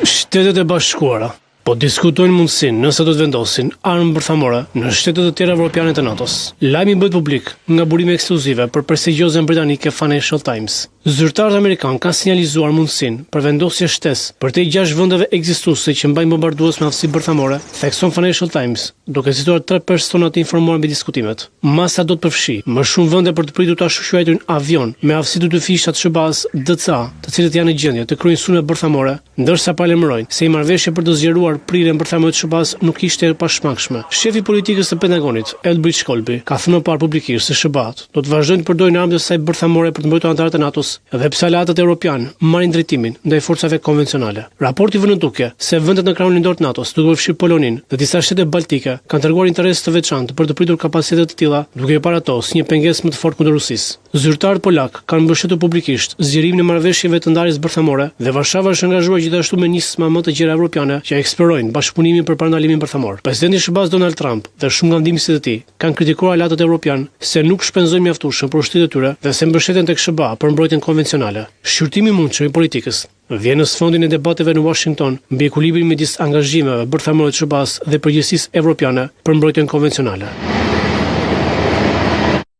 Shtetet e Bashkuara po diskutojnë mundësinë nëse do të vendosin armë bërthamore në shtetet e tjera evropiane të NATO-s. Lajmi bëhet publik nga burime ekskluzive për prestigjiozen britanike Financial Times. Zyrtarët amerikanë kanë sinjalizuar mundësinë për vendosje shtesë për te 6 vendeve ekzistuese që mbajnë bombardues me aftësi bërthamore, thekson Financial Times, duke cituar 3 persona të informuar mbi diskutimet. Masa do të përfshi më shumë vende për të pritur ta shquajturin avion me aftësi të dy fishat SHBAS DCA, të cilët janë në gjendje të kryejnë sulme bërthamore, ndërsa paralajmërojnë se i marrëveshje për të zgjeruar prirjen bërthamore të SHBAS nuk ishte e pashmangshme. Shefi i politikës së Pentagonit, Elbridge Colby, ka thënë më parë publikisht se SHBAT do të vazhdojnë të përdojnë armët e saj bërthamore për të mbrojtur anëtarët e NATO-s dhe pse aleatët evropianë marrin drejtimin ndaj forcave konvencionale. Raporti vën në dukje se vendet në krahun lindor të NATO-s, duke përfshirë Polonin dhe disa shtete baltike, kanë treguar interes të veçantë për të pritur kapacitete të tilla, duke parë ato si një pengesë më të fortë kundër Rusisë. Zyrtarët polak kanë mbështetur publikisht zgjerimin e marrëveshjeve të ndarjes bërthamore dhe Varshava është angazhuar gjithashtu me nisma më të gjera evropiane që eksplorojnë bashkëpunimin për parandalimin bërthamor. Presidenti i SHBAS Donald Trump dhe shumë nga ndihmësit e tij kanë kritikuar aleatët evropian se nuk shpenzojnë mjaftueshëm për ushtritë e tyre dhe se mbështeten tek SHBA për mbrojtjen konvencionale. Shqyrtimi i mundshëm i politikës vjen në sfondin e debateve në Washington mbi ekuilibrin midis angazhimeve bërthamore të SHBAS dhe përgjegjësisë evropiane për mbrojtjen konvencionale.